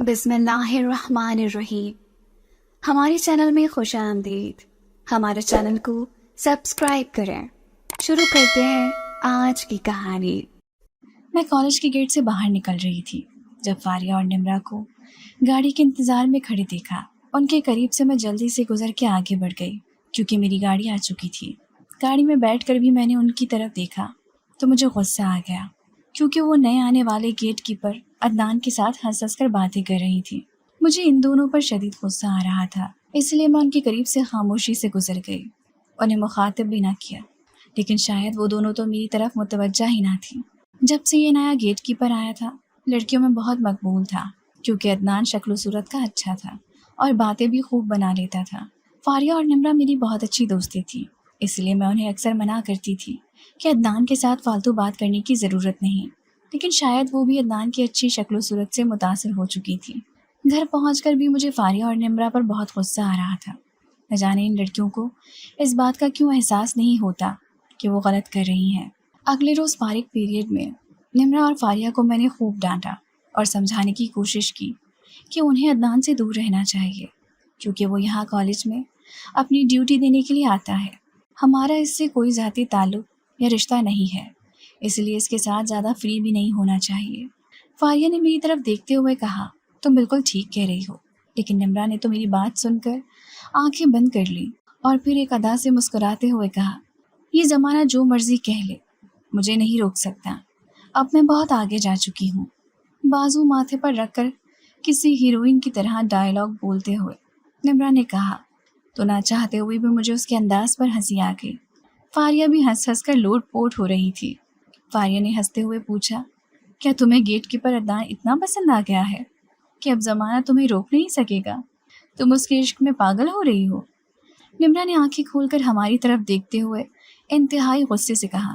بسم اللہ الرحمن الرحیم۔ ہمارے چینل میں خوش آمدید۔ ہمارے چینل کو سبسکرائب کریں۔ شروع کرتے ہیں آج کی کہانی۔ میں کالج کے گیٹ سے باہر نکل رہی تھی جب فاریہ اور نمرا کو گاڑی کے انتظار میں کھڑی دیکھا۔ ان کے قریب سے میں جلدی سے گزر کے آگے بڑھ گئی کیونکہ میری گاڑی آ چکی تھی۔ گاڑی میں بیٹھ کر بھی میں نے ان کی طرف دیکھا تو مجھے غصہ آ گیا کیونکہ وہ نئے آنے والے گیٹ کیپر عدنان کے ساتھ ہنس ہنس کر باتیں کر رہی تھی۔ مجھے ان دونوں پر شدید غصہ آ رہا تھا، اس لیے میں ان کے قریب سے خاموشی سے گزر گئی، انہیں مخاطب بھی نہ کیا۔ لیکن شاید وہ دونوں تو میری طرف متوجہ ہی نہ تھیں۔ جب سے یہ نیا گیٹ کیپر آیا تھا لڑکیوں میں بہت مقبول تھا کیونکہ عدنان شکل و صورت کا اچھا تھا اور باتیں بھی خوب بنا لیتا تھا۔ فاریہ اور نمرا میری بہت اچھی دوستی تھی، اس لیے میں انہیں اکثر منع کرتی تھی کہ عدنان کے ساتھ فالتو بات کرنے کی ضرورت نہیں، لیکن شاید وہ بھی عدنان کی اچھی شکل و صورت سے متاثر ہو چکی تھی۔ گھر پہنچ کر بھی مجھے فاریہ اور نمرا پر بہت غصہ آ رہا تھا۔ نہ جانے ان لڑکیوں کو اس بات کا کیوں احساس نہیں ہوتا کہ وہ غلط کر رہی ہیں۔ اگلے روز فارغ پیریڈ میں نمرا اور فاریہ کو میں نے خوب ڈانٹا اور سمجھانے کی کوشش کی کہ انہیں عدنان سے دور رہنا چاہیے کیونکہ وہ یہاں کالج میں اپنی ڈیوٹی دینے کے لیے آتا ہے۔ ہمارا اس سے کوئی ذاتی تعلق یا رشتہ نہیں ہے، اس لیے اس کے ساتھ زیادہ فری بھی نہیں ہونا چاہیے۔ فاریہ نے میری طرف دیکھتے ہوئے کہا، تم بالکل ٹھیک کہہ رہی ہو، لیکن نمرا نے تو میری بات سن کر آنکھیں بند کر لی اور پھر ایک ادا سے مسکراتے ہوئے کہا، یہ زمانہ جو مرضی کہہ لے، مجھے نہیں روک سکتا، اب میں بہت آگے جا چکی ہوں۔ بازو ماتھے پر رکھ کر کسی ہیروئن کی طرح ڈائلاگ بولتے ہوئے نمرا نے کہا تو نہ چاہتے ہوئے بھی مجھے اس کے انداز پر ہنسی آ گئی۔ فاریہ بھی ہنس ہنس کر لوٹ پوٹ ہو رہی تھی۔ فاریہ نے ہنستے ہوئے پوچھا، کیا تمہیں گیٹ کیپر عدنان اتنا پسند آ گیا ہے کہ اب زمانہ تمہیں روک نہیں سکے گا؟ تم اس کے عشق میں پاگل ہو رہی ہو؟ نمرا نے آنکھیں کھول کر ہماری طرف دیکھتے ہوئے انتہائی غصے سے کہا،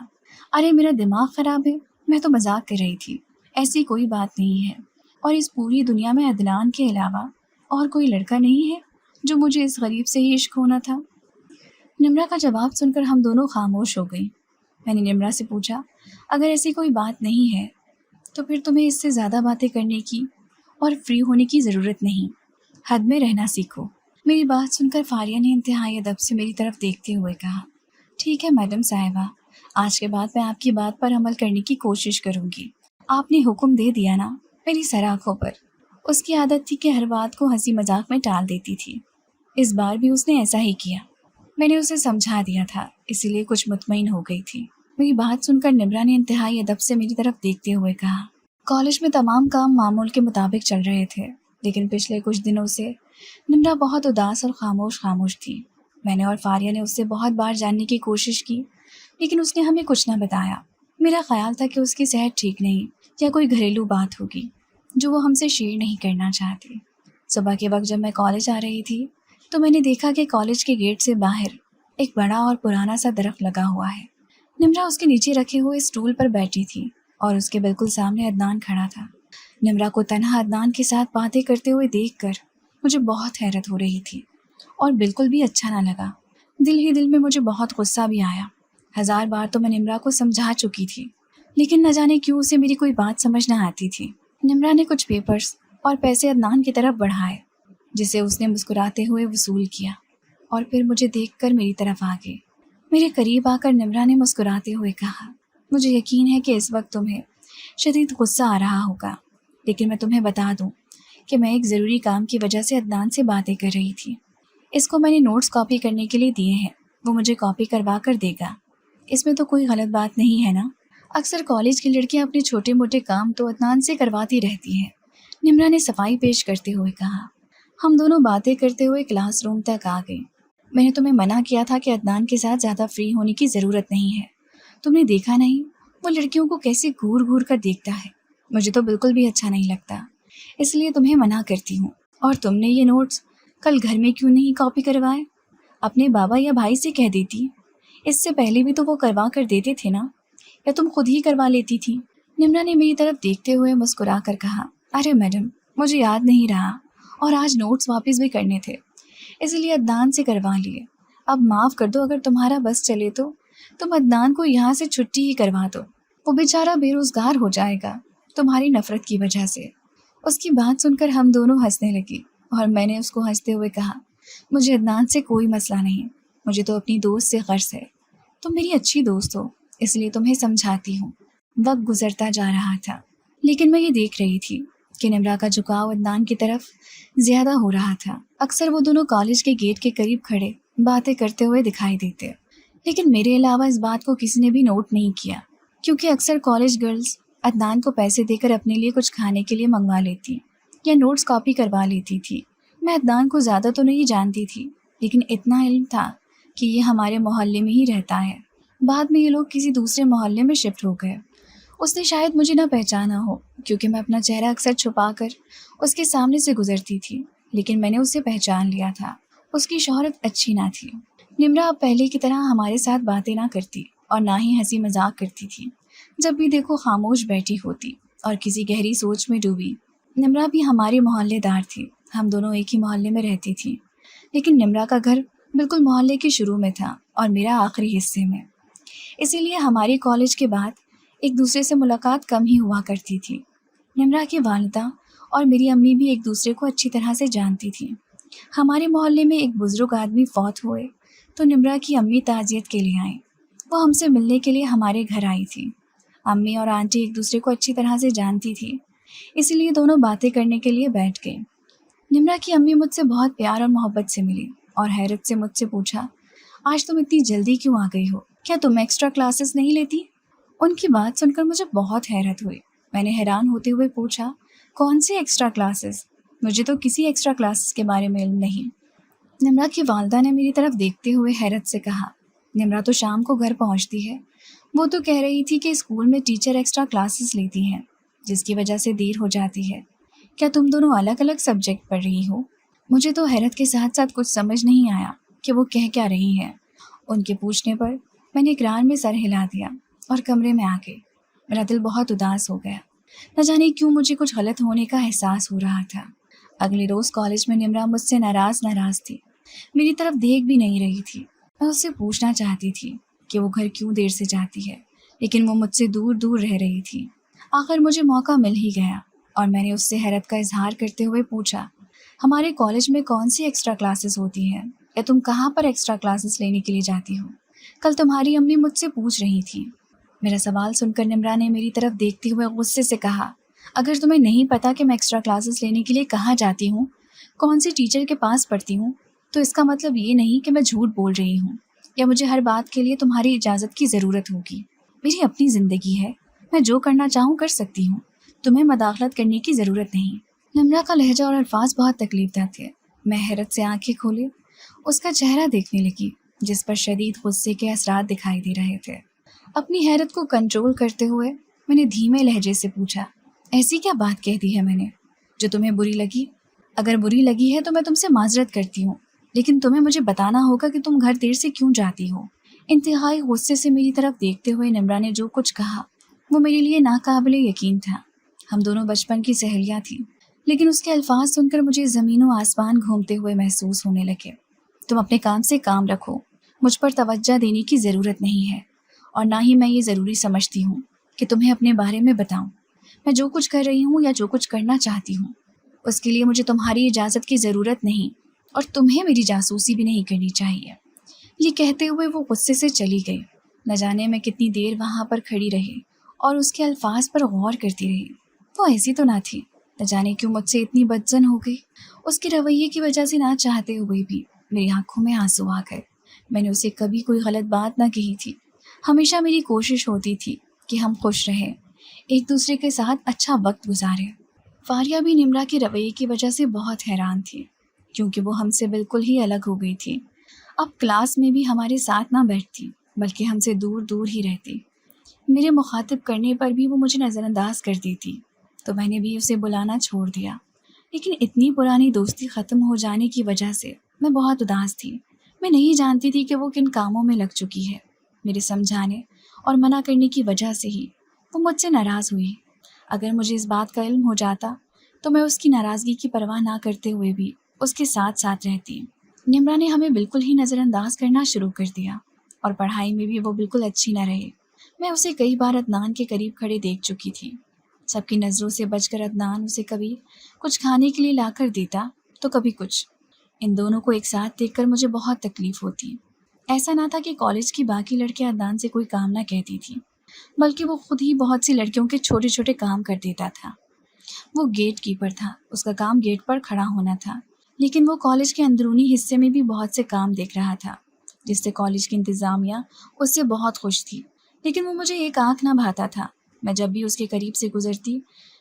ارے میرا دماغ خراب ہے، میں تو مذاق کر رہی تھی، ایسی کوئی بات نہیں ہے، اور اس پوری دنیا میں عدنان کے علاوہ اور کوئی لڑکا نہیں ہے جو مجھے اس غریب سے ہی عشق ہونا تھا۔ نمرا کا جواب سن کر ہم دونوں خاموش ہو گئیں۔ میں نے نمرا سے پوچھا، اگر ایسی کوئی بات نہیں ہے تو پھر تمہیں اس سے زیادہ باتیں کرنے کی اور فری ہونے کی ضرورت نہیں، حد میں رہنا سیکھو۔ میری بات سن کر فاریہ نے انتہائی ادب سے میری طرف دیکھتے ہوئے کہا، ٹھیک ہے میڈم صاحبہ، آج کے بعد میں آپ کی بات پر عمل کرنے کی کوشش کروں گی۔ آپ نے حکم دے دیا نا، میری سر آنکھوں پر۔ اس کی عادت تھی کہ ہر بات کو ہنسی مذاق میں ٹال دیتی تھی، اس بار بھی اس نے ایسا ہی کیا۔ میں نے اسے سمجھا دیا تھا، اسی لیے کچھ مطمئن ہو گئی تھی۔ میری بات سن کر نمرا نے انتہائی ادب سے میری طرف دیکھتے ہوئے کہا، کالج میں تمام کام معمول کے مطابق چل رہے تھے، لیکن پچھلے کچھ دنوں سے نمرا بہت اداس اور خاموش تھی۔ میں نے اور فاریہ نے اس سے بہت بار جاننے کی کوشش کی، لیکن اس نے ہمیں کچھ نہ بتایا۔ میرا خیال تھا کہ اس کی صحت ٹھیک نہیں یا کوئی گھریلو بات ہوگی جو وہ ہم سے شیئر نہیں کرنا چاہتی۔ صبح کے وقت جب میں کالج آ رہی تھی تو میں نے دیکھا کہ کالج کے گیٹ سے باہر ایک بڑا اور پرانا سا درخت لگا ہوا ہے۔ نمرا اس کے نیچے رکھے ہوئے اسٹول پر بیٹھی تھی اور اس کے بالکل سامنے عدنان کھڑا تھا۔ نمرا کو تنہا عدنان کے ساتھ باتیں کرتے ہوئے دیکھ کر مجھے بہت حیرت ہو رہی تھی اور بالکل بھی اچھا نہ لگا۔ دل ہی دل میں مجھے بہت غصہ بھی آیا۔ 1000 بار تو میں نمرا کو سمجھا چکی تھی، لیکن نہ جانے کیوں اسے میری کوئی بات سمجھ نہ آتی تھی۔ نمرا نے کچھ پیپرز اور پیسے عدنان کی طرف بڑھائے جسے اس نے مسکراتے ہوئے وصول کیا اور پھر مجھے دیکھ کر میری طرف آ گئی۔ میرے قریب آ کر نمرا نے مسکراتے ہوئے کہا، مجھے یقین ہے کہ اس وقت تمہیں شدید غصہ آ رہا ہوگا، لیکن میں تمہیں بتا دوں کہ میں ایک ضروری کام کی وجہ سے عدنان سے باتیں کر رہی تھی۔ اس کو میں نے نوٹس کاپی کرنے کے لیے دیے ہیں، وہ مجھے کاپی کروا کر دے گا۔ اس میں تو کوئی غلط بات نہیں ہے نا؟ اکثر کالج کی لڑکیاں اپنے چھوٹے موٹے کام تو عدنان سے کرواتی رہتی ہیں۔ نمرا نے صفائی پیش کرتے ہوئے کہا۔ ہم دونوں باتیں کرتے ہوئے کلاس روم تک آ گئے۔ میں نے تمہیں منع کیا تھا کہ عدنان کے ساتھ زیادہ فری ہونے کی ضرورت نہیں ہے۔ تم نے دیکھا نہیں وہ لڑکیوں کو کیسے گھور گھور کر دیکھتا ہے؟ مجھے تو بالکل بھی اچھا نہیں لگتا، اس لیے تمہیں منع کرتی ہوں۔ اور تم نے یہ نوٹس کل گھر میں کیوں نہیں کاپی کروائے؟ اپنے بابا یا بھائی سے کہہ دیتی، اس سے پہلے بھی تو وہ کروا کر دیتے تھے نا، یا تم خود ہی کروا لیتی تھی؟ نمرا نے میری طرف دیکھتے ہوئے مسکرا کر کہا، ارے میڈم مجھے یاد نہیں رہا، اور آج نوٹس واپس بھی کرنے تھے، اس لیے عدنان سے کروا لیے۔ اب معاف کر دو، اگر تمہارا بس چلے تو تم عدنان کو یہاں سے چھٹی ہی کروا دو، وہ بیچارہ بے روزگار ہو جائے گا تمہاری نفرت کی وجہ سے۔ اس کی بات سن کر ہم دونوں ہنسنے لگے اور میں نے اس کو ہنستے ہوئے کہا، مجھے عدنان سے کوئی مسئلہ نہیں، مجھے تو اپنی دوست سے غرض ہے، تم میری اچھی دوست ہو اس لیے تمہیں سمجھاتی ہوں۔ وقت گزرتا جا رہا تھا لیکن میں یہ دیکھ رہی تھی کہ نمرا کا جھکاؤ عدنان کی طرف زیادہ ہو رہا تھا۔ اکثر وہ دونوں کالج کے گیٹ کے قریب کھڑے باتیں کرتے ہوئے دکھائی دیتے، لیکن میرے علاوہ اس بات کو کسی نے بھی نوٹ نہیں کیا، کیونکہ اکثر کالج گرلز عدنان کو پیسے دے کر اپنے لیے کچھ کھانے کے لیے منگوا لیتی یا نوٹس کاپی کروا لیتی تھی۔ میں عدنان کو زیادہ تو نہیں جانتی تھی، لیکن اتنا علم تھا کہ یہ ہمارے محلے میں ہی رہتا ہے۔ بعد میں یہ لوگ کسی دوسرے محلے میں شفٹ ہو گئے۔ اس نے شاید مجھے نہ پہچانا ہو کیونکہ میں اپنا چہرہ اکثر چھپا کر اس کے سامنے سے گزرتی تھی، لیکن میں نے اسے پہچان لیا تھا۔ اس کی شہرت اچھی نہ تھی۔ نمرا اب پہلے کی طرح ہمارے ساتھ باتیں نہ کرتی اور نہ ہی ہنسی مذاق کرتی تھی۔ جب بھی دیکھو خاموش بیٹھی ہوتی اور کسی گہری سوچ میں ڈوبی۔ نمرا بھی ہماری محلے دار تھی، ہم دونوں ایک ہی محلے میں رہتی تھی، لیکن نمرا کا گھر بالکل محلے کے شروع میں تھا اور میرا آخری حصے میں، اسی لیے ہماری کالج کے بعد ایک دوسرے سے ملاقات کم ہی ہوا کرتی تھی۔ نمرا کی والدہ اور میری امی بھی ایک دوسرے کو اچھی طرح سے جانتی تھیں۔ ہمارے محلے میں ایک بزرگ آدمی فوت ہوئے تو نمرا کی امی تعزیت کے لیے آئیں۔ وہ ہم سے ملنے کے لیے ہمارے گھر آئی تھی۔ امی اور آنٹی ایک دوسرے کو اچھی طرح سے جانتی تھی، اسی لیے دونوں باتیں کرنے کے لیے بیٹھ گئے۔ نمرا کی امی مجھ سے بہت پیار اور محبت سے ملی اور حیرت سے مجھ سے پوچھا، آج تم اتنی جلدی کیوں آ گئی ہو؟ کیا تم ایکسٹرا کلاسز نہیں لیتی؟ ان کی بات سن کر مجھے بہت حیرت ہوئی۔ میں نے حیران ہوتے ہوئے پوچھا، کون سی ایکسٹرا کلاسز؟ مجھے تو کسی ایکسٹرا کلاسز کے بارے میں علم نہیں۔ نمرا کی والدہ نے میری طرف دیکھتے ہوئے حیرت سے کہا، نمرا تو شام کو گھر پہنچتی ہے، وہ تو کہہ رہی تھی کہ اسکول میں ٹیچر ایکسٹرا کلاسز لیتی ہیں جس کی وجہ سے دیر ہو جاتی ہے۔ کیا تم دونوں الگ الگ سبجیکٹ پڑھ رہی ہو؟ مجھے تو حیرت کے ساتھ ساتھ کچھ سمجھ نہیں آیا کہ وہ کہہ کیا رہی ہیں۔ ان کے پوچھنے پر میں نے اقرار میں سر ہلا دیا اور کمرے میں آ گئی۔ میرا دل بہت اداس ہو گیا، نہ جانے کیوں مجھے کچھ غلط ہونے کا احساس ہو رہا تھا۔ اگلے روز کالج میں نمرا مجھ سے ناراض تھی، میری طرف دیکھ بھی نہیں رہی تھی۔ میں اس سے پوچھنا چاہتی تھی کہ وہ گھر کیوں دیر سے جاتی ہے، لیکن وہ مجھ سے دور دور رہ رہی تھی۔ آخر مجھے موقع مل ہی گیا اور میں نے اس سے حیرت کا اظہار کرتے ہوئے پوچھا، ہمارے کالج میں کون سی ایکسٹرا کلاسز ہوتی ہیں یا تم کہاں پر ایکسٹرا کلاسز لینے کے لیے جاتی ہو؟ کل تمہاری امی مجھ سے پوچھ رہی تھی۔ میرا سوال سن کر نمرا نے میری طرف دیکھتے ہوئے غصے سے کہا، اگر تمہیں نہیں پتا کہ میں ایکسٹرا کلاسز لینے کے لیے کہاں جاتی ہوں، کون سی ٹیچر کے پاس پڑھتی ہوں، تو اس کا مطلب یہ نہیں کہ میں جھوٹ بول رہی ہوں یا مجھے ہر بات کے لیے تمہاری اجازت کی ضرورت ہوگی۔ میری اپنی زندگی ہے، میں جو کرنا چاہوں کر سکتی ہوں، تمہیں مداخلت کرنے کی ضرورت نہیں۔ نمرا کا لہجہ اور الفاظ بہت تکلیف دہ تھے۔ میں حیرت سے آنکھیں کھولے اس کا چہرہ دیکھنے لگی جس پر شدید غصے کے اثرات دکھائی دے رہے تھے۔ اپنی حیرت کو کنٹرول کرتے ہوئے میں نے دھیمے لہجے سے پوچھا، ایسی کیا بات کہہ دی ہے میں نے جو تمہیں بری لگی؟ اگر بری لگی ہے تو میں تم سے معذرت کرتی ہوں، لیکن تمہیں مجھے بتانا ہوگا کہ تم گھر دیر سے کیوں جاتی ہو۔ انتہائی غصے سے میری طرف دیکھتے ہوئے نمرا نے جو کچھ کہا وہ میرے لیے ناقابل یقین تھا۔ ہم دونوں بچپن کی سہیلیاں تھیں، لیکن اس کے الفاظ سن کر مجھے زمین و آسمان گھومتے ہوئے محسوس ہونے لگے۔ تم اپنے کام سے کام رکھو، مجھ پر توجہ دینے کی ضرورت نہیں ہے، اور نہ ہی میں یہ ضروری سمجھتی ہوں کہ تمہیں اپنے بارے میں بتاؤں۔ میں جو کچھ کر رہی ہوں یا جو کچھ کرنا چاہتی ہوں اس کے لیے مجھے تمہاری اجازت کی ضرورت نہیں، اور تمہیں میری جاسوسی بھی نہیں کرنی چاہیے۔ یہ کہتے ہوئے وہ غصے سے چلی گئی۔ نہ جانے میں کتنی دیر وہاں پر کھڑی رہی اور اس کے الفاظ پر غور کرتی رہی۔ وہ ایسی تو نہ تھی، نہ جانے کیوں مجھ سے اتنی بدظن ہو گئی۔ اس کے رویے کی وجہ سے نہ چاہتے ہوئے بھی میری آنکھوں میں آنسو آ گئے۔ میں نے اسے کبھی کوئی غلط بات نہ کہی تھی۔ ہمیشہ میری کوشش ہوتی تھی کہ ہم خوش رہیں، ایک دوسرے کے ساتھ اچھا وقت گزاریں۔ فاریہ بھی نمرا کے رویے کی وجہ سے بہت حیران تھی، کیونکہ وہ ہم سے بالکل ہی الگ ہو گئی تھی۔ اب کلاس میں بھی ہمارے ساتھ نہ بیٹھتی بلکہ ہم سے دور دور ہی رہتی۔ میرے مخاطب کرنے پر بھی وہ مجھے نظر انداز کر دیتی، تو میں نے بھی اسے بلانا چھوڑ دیا۔ لیکن اتنی پرانی دوستی ختم ہو جانے کی وجہ سے میں بہت اداس تھی۔ میں نہیں جانتی تھی کہ وہ کن کاموں میں لگ چکی ہے۔ میرے سمجھانے اور منع کرنے کی وجہ سے ہی وہ مجھ سے ناراض ہوئی۔ اگر مجھے اس بات کا علم ہو جاتا تو میں اس کی ناراضگی کی پرواہ نہ کرتے ہوئے بھی اس کے ساتھ ساتھ رہتی۔ نمرا نے ہمیں بالکل ہی نظر انداز کرنا شروع کر دیا اور پڑھائی میں بھی وہ بالکل اچھی نہ رہی۔ میں اسے کئی بار عدنان کے قریب کھڑے دیکھ چکی تھی۔ سب کی نظروں سے بچ کر عدنان اسے کبھی کچھ کھانے کے لیے لا کر دیتا تو کبھی کچھ۔ ان دونوں کو ایک ساتھ دیکھ کر مجھے بہت تکلیف ہوتی۔ ایسا نہ تھا کہ کالج کی باقی لڑکیاں عدنان سے کوئی کام نہ کہتی تھیں، بلکہ وہ خود ہی بہت سی لڑکیوں کے چھوٹے چھوٹے کام کر دیتا تھا۔ وہ گیٹ کیپر تھا، اس کا کام گیٹ پر کھڑا ہونا تھا، لیکن وہ کالج کے اندرونی حصے میں بھی بہت سے کام دیکھ رہا تھا، جس سے کالج کی انتظامیہ اس سے بہت خوش تھی۔ لیکن وہ مجھے ایک آنکھ نہ بھاتا تھا۔ میں جب بھی اس کے قریب سے گزرتی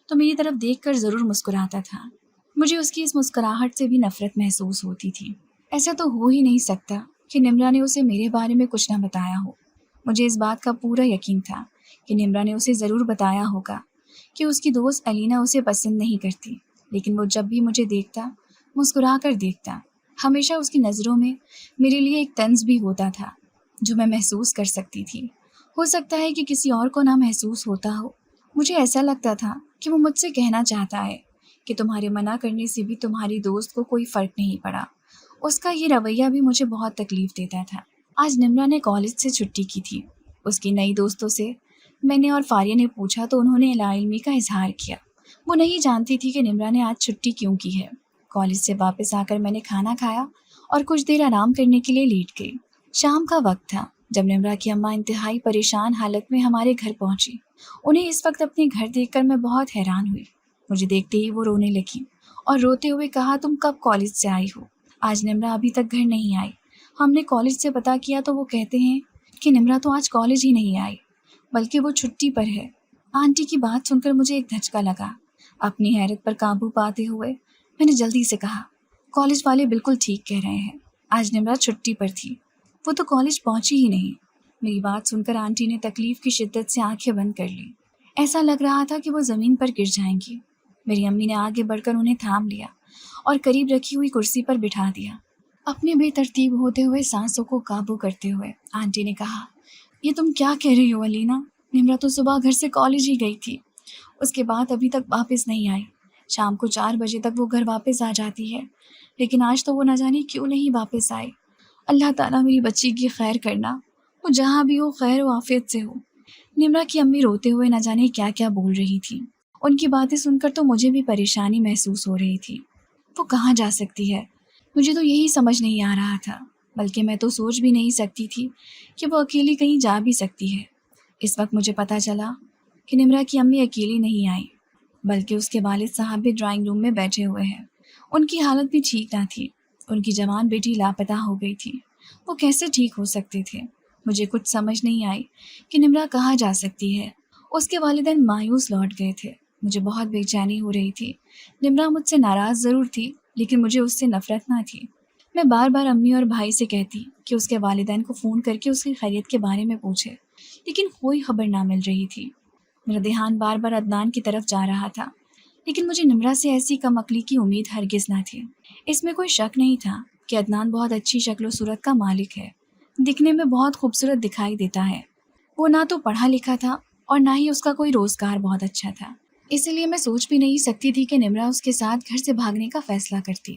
تو میری طرف دیکھ کر ضرور مسکراتا تھا۔ مجھے اس کی اس مسکراہٹ سے بھی نفرت محسوس ہوتی تھی۔ ایسا تو ہو ہی نہیں سکتا کہ نمرا نے اسے میرے بارے میں کچھ نہ بتایا ہو۔ مجھے اس بات کا پورا یقین تھا کہ نمرا نے اسے ضرور بتایا ہوگا کہ اس کی دوست الینا اسے پسند نہیں کرتی، لیکن وہ جب بھی مجھے دیکھتا مسکرا کر دیکھتا۔ ہمیشہ اس کی نظروں میں میرے لیے ایک طنز بھی ہوتا تھا جو میں محسوس کر سکتی تھی۔ ہو سکتا ہے کہ کسی اور کو نہ محسوس ہوتا ہو۔ مجھے ایسا لگتا تھا کہ وہ مجھ سے کہنا چاہتا ہے کہ تمہارے منع کرنے سے بھی تمہاری دوست کو کوئی فرق نہیں پڑا۔ اس کا یہ رویہ بھی مجھے بہت تکلیف دیتا تھا۔ آج نمرا نے کالج سے چھٹی کی تھی۔ اس کی نئی دوستوں سے میں نے اور فاریہ نے پوچھا تو انہوں نے لا علمی کا اظہار کیا۔ وہ نہیں جانتی تھی کہ نمرا نے آج چھٹی کیوں کی ہے۔ کالج سے واپس آ کر میں نے کھانا کھایا اور کچھ دیر آرام کرنے کے لیے لیٹ گئی۔ شام کا وقت تھا جب نمرا کی اماں انتہائی پریشان حالت میں ہمارے گھر پہنچی۔ انہیں اس وقت اپنے گھر دیکھ کر میں بہت حیران ہوئی۔ مجھے دیکھتے ہی وہ رونے لگی اور روتے ہوئے کہا، تم کب کالج سے آئی ہو؟ آج نمرا ابھی تک گھر نہیں آئی۔ ہم نے کالج سے پتہ کیا تو وہ کہتے ہیں کہ نمرا تو آج کالج ہی نہیں آئی، بلکہ وہ چھٹی پر ہے۔ آنٹی کی بات سن کر مجھے ایک دھچکا لگا۔ اپنی حیرت پر قابو پاتے ہوئے میں نے جلدی سے کہا، کالج والے بالکل ٹھیک کہہ رہے ہیں، آج نمرا چھٹی پر تھی، وہ تو کالج پہنچی ہی نہیں۔ میری بات سن کر آنٹی نے تکلیف کی شدت سے آنکھیں بند کر لی۔ ایسا لگ رہا تھا کہ وہ زمین پر گر جائیں گی۔ میری امی نے آگے بڑھ کر انہیں تھام لیا اور قریب رکھی ہوئی کرسی پر بٹھا دیا۔ اپنے بے ترتیب ہوتے ہوئے سانسوں کو قابو کرتے ہوئے آنٹی نے کہا، یہ تم کیا کہہ رہی ہو الینا؟ نمرا تو صبح گھر سے کالج ہی گئی تھی، اس کے بعد ابھی تک واپس نہیں آئی۔ شام کو 4 بجے تک وہ گھر واپس آ جاتی ہے، لیکن آج تو وہ نہ جانے کیوں نہیں واپس آئی۔ اللہ تعالیٰ میری بچی کی خیر کرنا، وہ جہاں بھی ہو خیر و عافیت سے ہو۔ نمرا کی امی روتے ہوئے نہ جانے کیا کیا بول رہی تھی۔ ان کی باتیں سن کر تو مجھے بھی پریشانی محسوس ہو رہی تھی۔ وہ کہاں جا سکتی ہے؟ مجھے تو یہی سمجھ نہیں آ رہا تھا، بلکہ میں تو سوچ بھی نہیں سکتی تھی کہ وہ اکیلی کہیں جا بھی سکتی ہے۔ اس وقت مجھے پتہ چلا کہ نمرا کی امی اکیلی نہیں آئی، بلکہ اس کے والد صاحب بھی ڈرائنگ روم میں بیٹھے ہوئے ہیں۔ ان کی حالت بھی ٹھیک نہ تھی۔ ان کی جوان بیٹی لاپتہ ہو گئی تھی۔ وہ کیسے ٹھیک ہو سکتے تھے؟ مجھے کچھ سمجھ نہیں آئی کہ نمرا کہاں جا سکتی ہے۔ اس کے والدین مایوس لوٹ گئے تھے۔ مجھے بہت بے چینی ہو رہی تھی۔ نمرا مجھ سے ناراض ضرور تھی، لیکن مجھے اس سے نفرت نہ تھی۔ میں بار بار امی اور بھائی سے کہتی کہ اس کے والدین کو فون کر کے اس کی خیریت کے بارے میں پوچھے، لیکن کوئی خبر نہ مل رہی تھی۔ میرا دھیان بار بار عدنان کی طرف جا رہا تھا، لیکن مجھے نمرا سے ایسی کم عقلی کی امید ہرگز نہ تھی۔ اس میں کوئی شک نہیں تھا کہ عدنان بہت اچھی شکل و صورت کا مالک ہے، دکھنے میں بہت خوبصورت دکھائی دیتا ہے۔ وہ نہ تو پڑھا لکھا تھا اور نہ ہی اس کا کوئی روزگار بہت اچھا تھا، اسی لیے میں سوچ بھی نہیں سکتی تھی کہ نمرا اس کے ساتھ گھر سے بھاگنے کا فیصلہ کرتی۔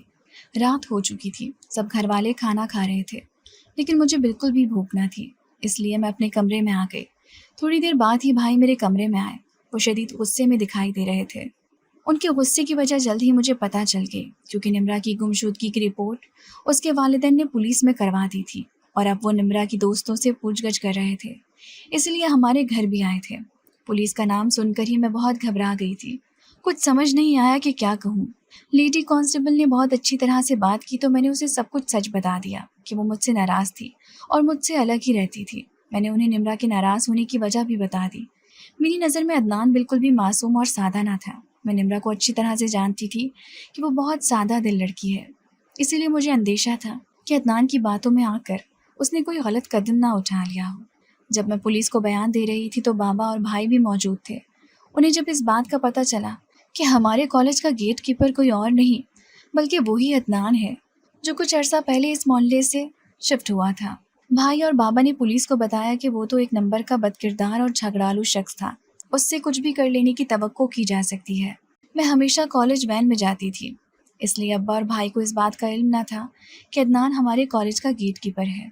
رات ہو چکی تھی، سب گھر والے کھانا کھا رہے تھے، لیکن مجھے بالکل بھی بھوک نہ تھی، اس لیے میں اپنے کمرے میں آ گئی۔ تھوڑی دیر بعد ہی بھائی میرے کمرے میں آئے۔ وہ شدید غصے میں دکھائی دے رہے تھے۔ ان کے غصے کی وجہ جلد ہی مجھے پتہ چل گئی، کیونکہ نمرا کی گمشدگی کی رپورٹ اس کے والدین نے پولیس میں کروا دی تھی اور اب وہ نمرا کی دوستوں سے پوچھ گچھ کر رہے تھے، اس لیے ہمارے گھر بھی آئے تھے۔ پولیس کا نام سن کر ہی میں بہت گھبرا گئی تھی۔ کچھ سمجھ نہیں آیا کہ کیا کہوں۔ لیڈی کانسٹیبل نے بہت اچھی طرح سے بات کی تو میں نے اسے سب کچھ سچ بتا دیا کہ وہ مجھ سے ناراض تھی اور مجھ سے الگ ہی رہتی تھی۔ میں نے انہیں نمرا کے ناراض ہونے کی وجہ بھی بتا دی۔ میری نظر میں عدنان بالکل بھی معصوم اور سادہ نہ تھا۔ میں نمرا کو اچھی طرح سے جانتی تھی کہ وہ بہت سادہ دل لڑکی ہے، اسی لیے مجھے اندیشہ تھا کہ عدنان کی باتوں میں آ کر اس نے کوئی غلط قدم نہ اٹھا لیا ہو۔ جب میں پولیس کو بیان دے رہی تھی تو بابا اور بھائی بھی موجود تھے۔ انہیں جب اس بات کا پتہ چلا کہ ہمارے کالج کا گیٹ کیپر کوئی اور نہیں بلکہ وہی عدنان ہے جو کچھ عرصہ پہلے اس محلے سے شفٹ ہوا تھا، بھائی اور بابا نے پولیس کو بتایا کہ وہ تو ایک نمبر کا بد کردار اور جھگڑالو شخص تھا، اس سے کچھ بھی کر لینے کی توقع کی جا سکتی ہے۔ میں ہمیشہ کالج وین میں جاتی تھی، اس لیے ابا اور بھائی کو اس بات کا علم نہ تھا کہ عدنان ہمارے کالج کا گیٹ کیپر ہے۔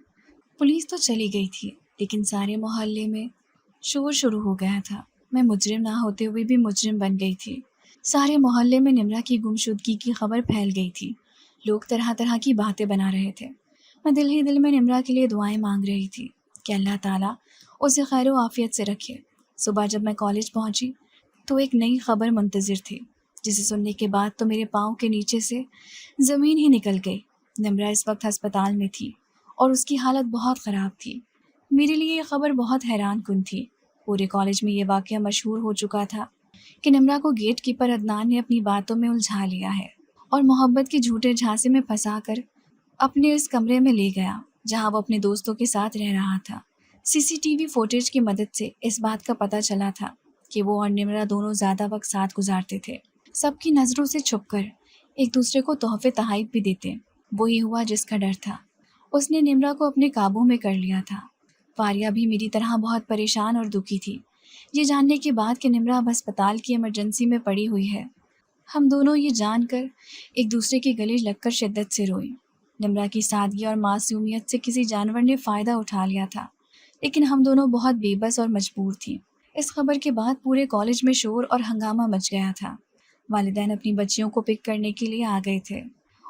پولیس تو چلی گئی تھی، لیکن سارے محلے میں شور شروع ہو گیا تھا۔ میں مجرم نہ ہوتے ہوئے بھی مجرم بن گئی تھی۔ سارے محلے میں نمرا کی گمشدگی کی خبر پھیل گئی تھی۔ لوگ طرح طرح کی باتیں بنا رہے تھے۔ میں دل ہی دل میں نمرا کے لیے دعائیں مانگ رہی تھی کہ اللہ تعالیٰ اسے خیر و عافیت سے رکھے۔ صبح جب میں کالج پہنچی تو ایک نئی خبر منتظر تھی، جسے سننے کے بعد تو میرے پاؤں کے نیچے سے زمین ہی نکل گئی۔ نمرا اس وقت ہسپتال میں تھی اور اس کی حالت بہت خراب تھی۔ میرے لیے یہ خبر بہت حیران کن تھی۔ پورے کالج میں یہ واقعہ مشہور ہو چکا تھا کہ نمرا کو گیٹ کیپر عدنان نے اپنی باتوں میں الجھا لیا ہے اور محبت کے جھوٹے جھانسے میں پھنسا کر اپنے اس کمرے میں لے گیا جہاں وہ اپنے دوستوں کے ساتھ رہ رہا تھا۔ CCTV فوٹیج کی مدد سے اس بات کا پتہ چلا تھا کہ وہ اور نمرا دونوں زیادہ وقت ساتھ گزارتے تھے، سب کی نظروں سے چھپ کر ایک دوسرے کو تحفے تحائف بھی دیتے۔ وہی ہوا جس کا ڈر تھا۔ اس نے نمرا کو اپنے قابو میں کر لیا تھا۔ فاریہ بھی میری طرح بہت پریشان اور دکھی تھی، یہ جاننے کے بعد کہ نمرا اب ہسپتال کی ایمرجنسی میں پڑی ہوئی ہے۔ ہم دونوں یہ جان کر ایک دوسرے کے گلے لگ کر شدت سے روئی۔ نمرا کی سادگی اور معصومیت سے کسی جانور نے فائدہ اٹھا لیا تھا، لیکن ہم دونوں بہت بے بس اور مجبور تھیں۔ اس خبر کے بعد پورے کالج میں شور اور ہنگامہ مچ گیا تھا۔ والدین اپنی بچیوں کو پک کرنے کے لیے آ گئے تھے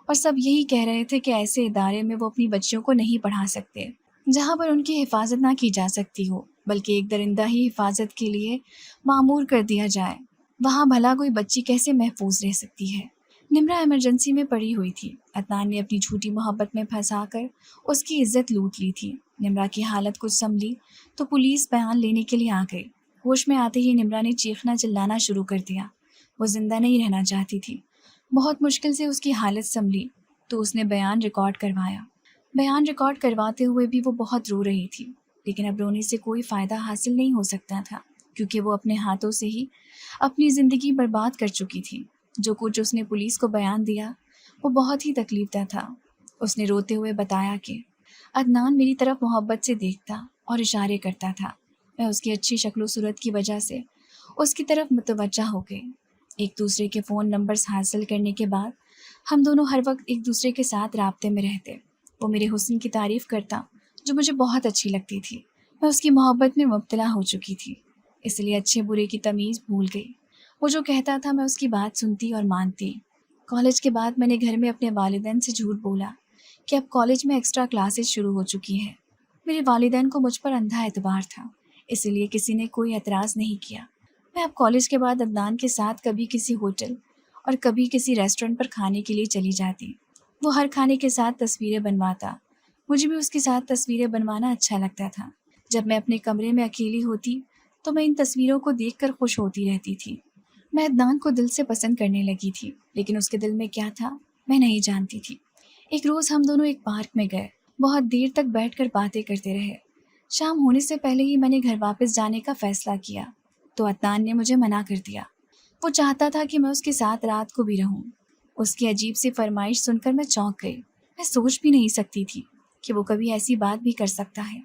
اور سب یہی کہہ رہے تھے کہ ایسے ادارے میں وہ اپنی بچیوں کو نہیں پڑھا سکتے جہاں پر ان کی حفاظت نہ کی جا سکتی ہو، بلکہ ایک درندہ ہی حفاظت کے لیے معمور کر دیا جائے۔ وہاں بھلا کوئی بچی کیسے محفوظ رہ سکتی ہے؟ نمرا ایمرجنسی میں پڑی ہوئی تھی۔ عدنان نے اپنی جھوٹی محبت میں پھنسا کر اس کی عزت لوٹ لی تھی۔ نمرا کی حالت کچھ سنبھلی تو پولیس بیان لینے کے لیے آ گئی۔ ہوش میں آتے ہی نمرا نے چیخنا چلانا شروع کر دیا۔ وہ زندہ نہیں رہنا چاہتی تھی۔ بہت مشکل سے اس کی حالت سنبھلی تو اس نے بیان ریکارڈ کروایا۔ بیان ریکارڈ کرواتے ہوئے بھی وہ بہت رو رہی تھی، لیکن اب رونے سے کوئی فائدہ حاصل نہیں ہو سکتا تھا، کیونکہ وہ اپنے ہاتھوں سے ہی اپنی زندگی برباد کر چکی تھی۔ جو کچھ اس نے پولیس کو بیان دیا وہ بہت ہی تکلیف دہ تھا۔ اس نے روتے ہوئے بتایا کہ عدنان میری طرف محبت سے دیکھتا اور اشارے کرتا تھا۔ میں اس کی اچھی شکل و صورت کی وجہ سے اس کی طرف متوجہ ہو گئی۔ ایک دوسرے کے فون نمبرز حاصل کرنے کے بعد ہم دونوں ہر وقت ایک دوسرے کے ساتھ رابطے میں رہتے۔ وہ میرے حسن کی تعریف کرتا جو مجھے بہت اچھی لگتی تھی۔ میں اس کی محبت میں مبتلا ہو چکی تھی، اس لیے اچھے برے کی تمیز بھول گئی۔ وہ جو کہتا تھا میں اس کی بات سنتی اور مانتی۔ کالج کے بعد میں نے گھر میں اپنے والدین سے جھوٹ بولا کہ اب کالج میں ایکسٹرا کلاسز شروع ہو چکی ہیں۔ میرے والدین کو مجھ پر اندھا اعتبار تھا، اس لیے کسی نے کوئی اعتراض نہیں کیا۔ میں اب کالج کے بعد عدنان کے ساتھ کبھی کسی ہوٹل اور کبھی کسی ریسٹورنٹ پر کھانے کے لیے چلی جاتی۔ وہ ہر کھانے کے ساتھ تصویریں بنواتا، مجھے بھی اس کے ساتھ تصویریں بنوانا اچھا لگتا تھا۔ جب میں اپنے کمرے میں اکیلی ہوتی تو میں ان تصویروں کو دیکھ کر خوش ہوتی رہتی تھی۔ میں عدنان کو دل سے پسند کرنے لگی تھی، لیکن اس کے دل میں کیا تھا میں نہیں جانتی تھی۔ ایک روز ہم دونوں ایک پارک میں گئے، بہت دیر تک بیٹھ کر باتیں کرتے رہے۔ شام ہونے سے پہلے ہی میں نے گھر واپس جانے کا فیصلہ کیا تو عدنان نے مجھے منع کر دیا۔ وہ چاہتا تھا کہ میں اس کے ساتھ رات کو بھی رہوں۔ اس کی عجیب سی فرمائش سن کر میں چونک گئی۔ میں سوچ بھی نہیں سکتی تھی کہ وہ کبھی ایسی بات بھی کر سکتا ہے۔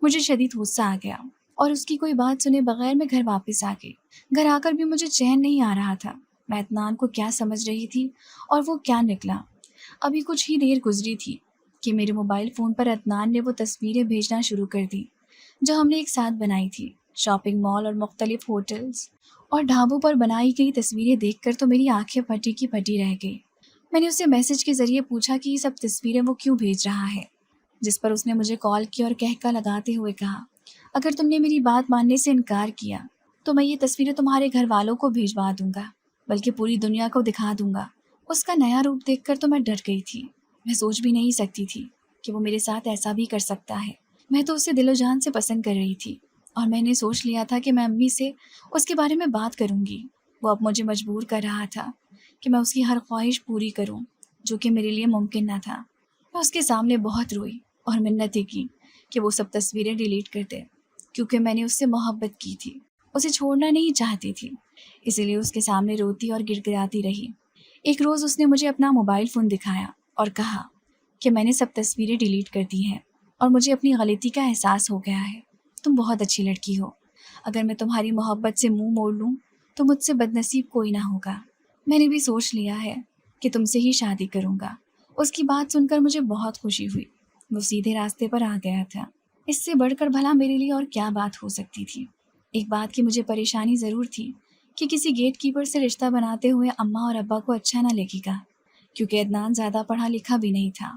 مجھے شدید غصہ آ گیا اور اس کی کوئی بات سنے بغیر میں گھر واپس آ گئی۔ گھر آ کر بھی مجھے چین نہیں آ رہا تھا۔ میں عدنان کو کیا سمجھ رہی تھی اور وہ کیا نکلا۔ ابھی کچھ ہی دیر گزری تھی کہ میرے موبائل فون پر عدنان نے وہ تصویریں بھیجنا شروع کر دی جو ہم نے ایک ساتھ بنائی تھی۔ شاپنگ مال اور مختلف ہوٹلز اور ڈھابوں پر بنائی گئی تصویریں دیکھ کر تو میری آنکھیں پھٹی کی پھٹی رہ گئی۔ میں نے اسے میسج کے ذریعے پوچھا کہ یہ سب تصویریں وہ کیوں بھیج رہا ہے، جس پر اس نے مجھے کال کیا اور کہکا لگاتے ہوئے کہا، اگر تم نے میری بات ماننے سے انکار کیا تو میں یہ تصویریں تمہارے گھر والوں کو بھیجوا دوں گا، بلکہ پوری دنیا کو دکھا دوں گا۔ اس کا نیا روپ دیکھ کر تو میں ڈر گئی تھی۔ میں سوچ بھی نہیں سکتی تھی کہ وہ میرے ساتھ ایسا بھی کر سکتا ہے۔ میں تو اسے دل و جان سے پسند کر رہی تھی اور میں نے سوچ لیا تھا کہ میں امی سے اس کے بارے میں بات کروں گی۔ وہ اب مجھے مجبور کر رہا تھا کہ میں اس کی ہر خواہش پوری کروں، جو کہ میرے لیے ممکن نہ تھا۔ میں اس کے سامنے بہت روئی اور منتیں کی کہ وہ سب تصویریں ڈیلیٹ کر دے، کیونکہ میں نے اس سے محبت کی تھی، اسے چھوڑنا نہیں چاہتی تھی، اسی لیے اس کے سامنے روتی اور گڑ گڑاتی رہی۔ ایک روز اس نے مجھے اپنا موبائل فون دکھایا اور کہا کہ میں نے سب تصویریں ڈیلیٹ کر دی ہیں اور مجھے اپنی غلطی کا احساس ہو گیا ہے۔ تم بہت اچھی لڑکی ہو، اگر میں تمہاری محبت سے منہ موڑ لوں تو مجھ سے بد نصیب کوئی نہ ہوگا۔ میں نے بھی سوچ لیا ہے کہ تم سے ہی شادی کروں گا۔ اس کی بات سن کر مجھے بہت خوشی ہوئی۔ وہ سیدھے راستے پر آ گیا تھا۔ اس سے بڑھ کر بھلا میرے لیے اور کیا بات ہو سکتی تھی۔ ایک بات کی مجھے پریشانی ضرور تھی کہ کسی گیٹ کیپر سے رشتہ بناتے ہوئے اماں اور ابا کو اچھا نہ لگے گا، کیونکہ عدنان زیادہ پڑھا لکھا بھی نہیں تھا۔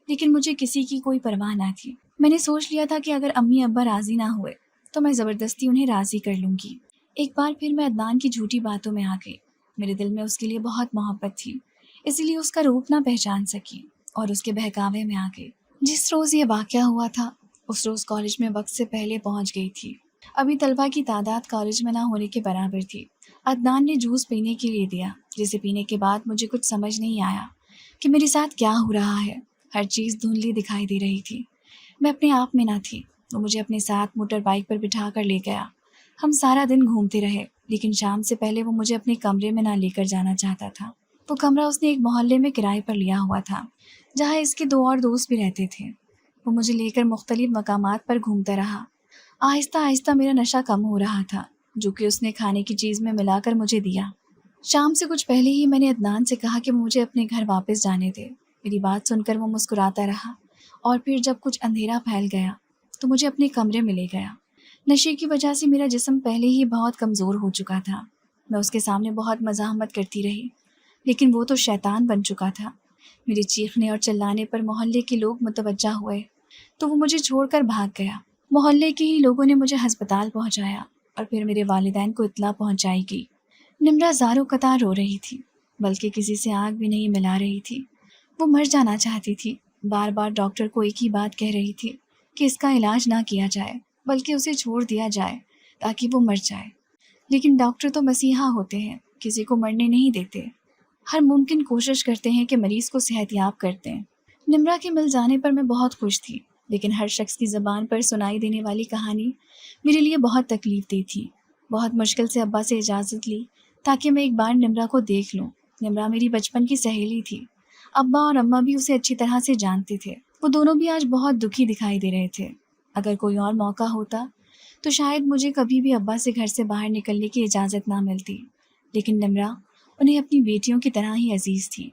لیکن مجھے کسی کی کوئی پرواہ نہ تھی۔ میں نے سوچ لیا تھا کہ اگر امی ابا راضی نہ ہوئے تو میں زبردستی انہیں راضی کر لوں گی۔ ایک بار پھر میں عدنان کی جھوٹی باتوں میں آ گئی۔ میرے دل میں اس کے لیے بہت محبت تھی، اسی لیے اس کا روپ نہ پہچان سکی اور اس کے بہکاوے میں آ گئی۔ جس روز یہ واقعہ ہوا تھا اس روز کالج میں وقت سے پہلے پہنچ گئی تھی۔ ابھی طلبہ کی تعداد کالج میں نہ ہونے کے برابر تھی۔ عدنان نے جوس پینے کے لیے دیا، جسے پینے کے بعد مجھے کچھ سمجھ نہیں آیا کہ میرے ساتھ کیا ہو رہا ہے۔ ہر چیز دھندلی دکھائی دے رہی تھی۔ میں اپنے آپ میں نہ تھی۔ وہ مجھے اپنے ساتھ موٹر بائک پر بٹھا کر لے گیا۔ ہم سارا دن گھومتے رہے، لیکن شام سے پہلے وہ مجھے اپنے کمرے میں نہ لے کر جانا چاہتا تھا۔ وہ کمرہ اس نے ایک محلے میں کرائے پر لیا ہوا تھا، جہاں اس کے 2 اور دوست بھی رہتے تھے۔ وہ مجھے لے کر مختلف مقامات پر گھومتا رہا۔ آہستہ آہستہ میرا نشہ کم ہو رہا تھا، جو کہ اس نے کھانے کی چیز میں ملا کر مجھے دیا۔ شام سے کچھ پہلے ہی میں نے عدنان سے کہا کہ مجھے اپنے گھر واپس جانے دے۔ میری بات سن کر وہ مسکراتا رہا، اور پھر جب کچھ اندھیرا پھیل گیا تو مجھے اپنے کمرے میں لے گیا۔ نشے کی وجہ سے میرا جسم پہلے ہی بہت کمزور ہو چکا تھا۔ میں اس کے سامنے بہت مزاحمت کرتی رہی، لیکن وہ تو شیطان بن چکا تھا۔ میرے چیخنے اور چلانے پر محلے کے لوگ متوجہ ہوئے تو وہ مجھے چھوڑ کر بھاگ گیا۔ محلے کے ہی لوگوں نے مجھے ہسپتال پہنچایا اور پھر میرے والدین کو اطلاع پہنچائی گئی۔ نمرہ زاروں قطار رو رہی تھی، بلکہ کسی سے آنکھ بھی نہیں ملا رہی تھی۔ وہ مر جانا چاہتی تھی۔ بار بار ڈاکٹر کو ایک ہی بات کہہ رہی تھی کہ اس کا علاج نہ کیا جائے، بلکہ اسے چھوڑ دیا جائے تاکہ وہ مر جائے۔ لیکن ڈاکٹر تو مسیحا ہوتے ہیں، کسی کو مرنے نہیں دیتے، ہر ممکن کوشش کرتے ہیں کہ مریض کو صحت یاب کرتے ہیں۔ نمرہ کے مل جانے پر میں بہت خوش تھی، لیکن ہر شخص کی زبان پر سنائی دینے والی کہانی میرے لیے بہت تکلیف دہ تھی۔ بہت مشکل سے ابا سے اجازت لی تاکہ میں ایک بار نمرہ کو دیکھ لوں۔ نمرہ میری بچپن کی سہیلی تھی۔ ابا اور اماں بھی اسے اچھی طرح سے جانتے تھے۔ وہ دونوں بھی آج بہت دکھی دکھائی دے رہے تھے۔ اگر کوئی اور موقع ہوتا تو شاید مجھے کبھی بھی ابا سے گھر سے باہر نکلنے کی اجازت نہ ملتی، لیکن نمرہ انہیں اپنی بیٹیوں کی طرح ہی عزیز تھی،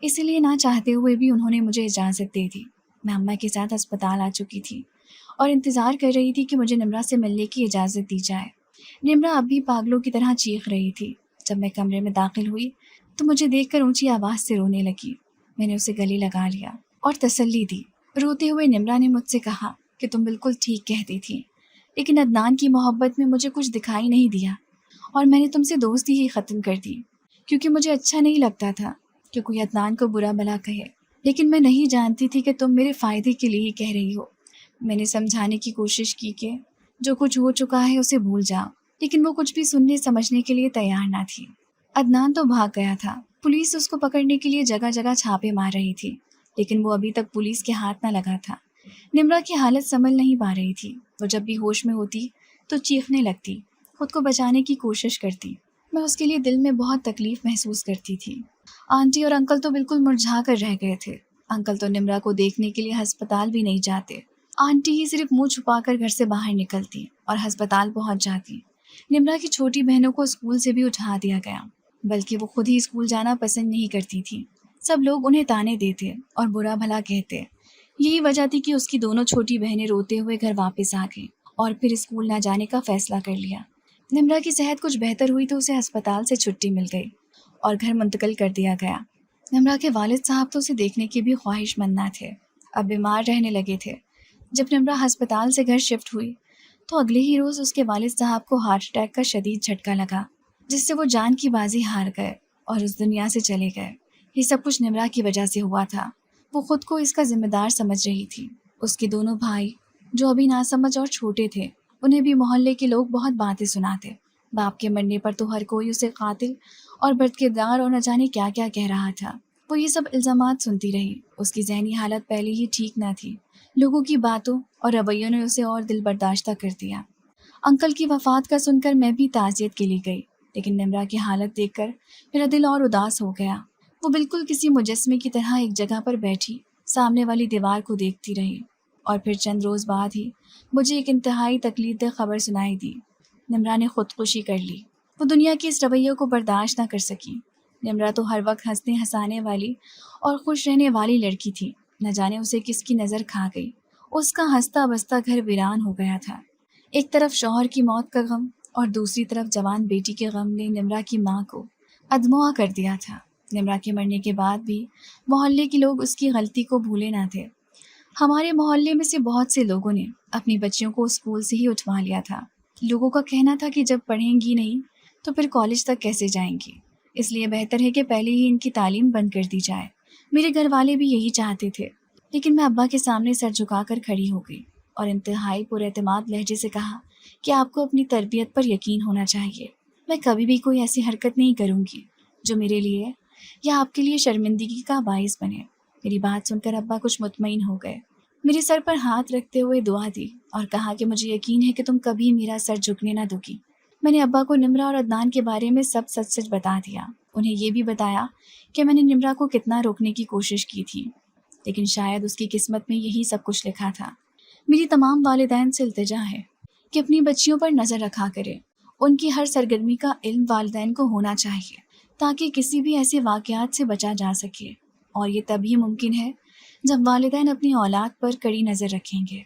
اسی لیے نہ چاہتے ہوئے بھی انہوں نے مجھے اجازت دے دی۔ میں اماں کے ساتھ ہسپتال آ چکی تھی اور انتظار کر رہی تھی کہ مجھے نمرہ سے ملنے کی اجازت دی جائے۔ نمرہ اب بھی پاگلوں کی طرح چیخ رہی تھی۔ جب میں کمرے میں داخل ہوئی تو مجھے دیکھ کر اونچی آواز سے رونے لگی۔ میں نے اسے گلے لگا لیا اور تسلی دی۔ روتے ہوئے نمرہ نے مجھ سے کہا کہ تم بالکل ٹھیک کہتی تھی، لیکن عدنان کی محبت میں مجھے کچھ دکھائی نہیں دیا اور میں نے تم سے دوستی ہی ختم کر دی، کیونکہ مجھے اچھا نہیں لگتا تھا کہ کوئی عدنان کو برا بھلا کہے، لیکن میں نہیں جانتی تھی کہ تم میرے فائدے کے لیے ہی کہہ رہی ہو۔ میں نے سمجھانے کی کوشش کی کہ جو کچھ ہو چکا ہے اسے بھول جاؤ، لیکن وہ کچھ بھی سننے سمجھنے کے لیے تیار نہ تھی۔ عدنان تو بھاگ گیا تھا۔ پولیس اس کو پکڑنے کے لیے جگہ جگہ چھاپے مار رہی تھی، لیکن وہ ابھی تک پولیس کے ہاتھ نہ لگا تھا۔ نمرہ کی حالت سنبھل نہیں پا رہی تھی۔ وہ جب بھی ہوش میں ہوتی تو چیخنے لگتی، خود کو بچانے کی کوشش کرتی۔ میں اس کے لیے دل میں بہت تکلیف محسوس کرتی تھی۔ آنٹی اور انکل تو بالکل مرجھا کر رہ گئے تھے۔ انکل تو نمرہ کو دیکھنے کے لیے ہسپتال بھی نہیں جاتے۔ آنٹی ہی صرف منہ چھپا کر گھر سے باہر نکلتی اور ہسپتال پہنچ جاتی۔ نمرہ کی چھوٹی بہنوں کو اسکول سے بھی اٹھا دیا گیا، بلکہ وہ خود ہی اسکول جانا پسند نہیں کرتی تھی۔ سب لوگ انہیں تانے دیتے اور برا بھلا کہتے۔ یہی وجہ تھی کہ اس کی دونوں چھوٹی بہنیں روتے ہوئے گھر واپس آ گئیں اور پھر اسکول نہ جانے کا فیصلہ کر لیا۔ نمرہ کی صحت کچھ بہتر ہوئی تو اسے ہسپتال سے چھٹی مل گئی اور گھر منتقل کر دیا گیا۔ نمرہ کے والد صاحب تو اسے دیکھنے کے بھی خواہش مند نہ تھے، اب بیمار رہنے لگے تھے۔ جب نمرہ ہسپتال سے گھر شفٹ ہوئی تو اگلے ہی روز اس کے والد صاحب کو ہارٹ اٹیک کا شدید جھٹکا لگا، جس سے وہ جان کی بازی ہار گئے اور اس دنیا سے چلے گئے۔ یہ سب کچھ نمرہ کی وجہ سے ہوا تھا۔ وہ خود کو اس کا ذمہ دار سمجھ رہی تھی۔ اس کے دونوں بھائی جو ابھی ناسمجھ اور چھوٹے تھے، انہیں بھی محلے کے لوگ بہت باتیں سناتے۔ باپ کے مرنے پر تو ہر کوئی اسے قاتل اور بد کردار اور نہ جانے کیا کیا کہہ رہا تھا۔ وہ یہ سب الزامات سنتی رہی۔ اس کی ذہنی حالت پہلے ہی ٹھیک نہ تھی۔ لوگوں کی باتوں اور رویوں نے اسے اور دل برداشتہ کر دیا۔ انکل کی وفات کا سن کر میں بھی تعزیت کے لیے گئی، لیکن نمرہ کی حالت دیکھ کر میرا دل اور اداس ہو گیا۔ وہ بالکل کسی مجسمے کی طرح ایک جگہ پر بیٹھی سامنے والی دیوار کو دیکھتی رہی، اور پھر چند روز بعد ہی مجھے ایک انتہائی تکلیف دہ خبر سنائی دی۔ نمرہ نے خودکشی کر لی۔ وہ دنیا کے اس رویے کو برداشت نہ کر سکی۔ نمرہ تو ہر وقت ہنسنے ہنسانے والی اور خوش رہنے والی لڑکی تھی، نہ جانے اسے کس کی نظر کھا گئی۔ اس کا ہنستا بستا گھر ویران ہو گیا تھا۔ ایک طرف شوہر کی موت کا غم اور دوسری طرف جوان بیٹی کے غم نے نمرا کی ماں کو ادموا کر دیا تھا۔ نمرا کے مرنے کے بعد بھی محلے کے لوگ اس کی غلطی کو بھولے نہ تھے۔ ہمارے محلے میں سے بہت سے لوگوں نے اپنی بچیوں کو اسکول سے ہی اٹھوا لیا تھا۔ لوگوں کا کہنا تھا کہ جب پڑھیں گی نہیں تو پھر کالج تک کیسے جائیں گی، اس لیے بہتر ہے کہ پہلے ہی ان کی تعلیم بند کر دی جائے۔ میرے گھر والے بھی یہی چاہتے تھے، لیکن میں ابا کے سامنے سر جھکا کر کھڑی ہو گئی اور انتہائی پر اعتماد لہجے سے کہا کہ آپ کو اپنی تربیت پر یقین ہونا چاہیے۔ میں کبھی بھی کوئی ایسی حرکت نہیں کروں گی جو میرے لیے یا آپ کے لیے شرمندگی کا باعث بنے۔ میری بات سن کر ابا کچھ مطمئن ہو گئے، میرے سر پر ہاتھ رکھتے ہوئے دعا دی اور کہا کہ مجھے یقین ہے کہ تم کبھی میرا سر جھکنے نہ دو گی۔ میں نے ابا کو نمرا اور عدنان کے بارے میں سب سچ سچ بتا دیا۔ انہیں یہ بھی بتایا کہ میں نے نمرا کو کتنا روکنے کی کوشش کی تھی، لیکن شاید اس کی قسمت میں یہی سب کچھ لکھا تھا۔ میری تمام والدین سے التجا ہے کہ اپنی بچیوں پر نظر رکھا کرے۔ ان کی ہر سرگرمی کا علم والدین کو ہونا چاہیے تاکہ کسی بھی ایسے واقعات سے بچا جا سکے، اور یہ تبھی ممکن ہے جب والدین اپنی اولاد پر کڑی نظر رکھیں گے۔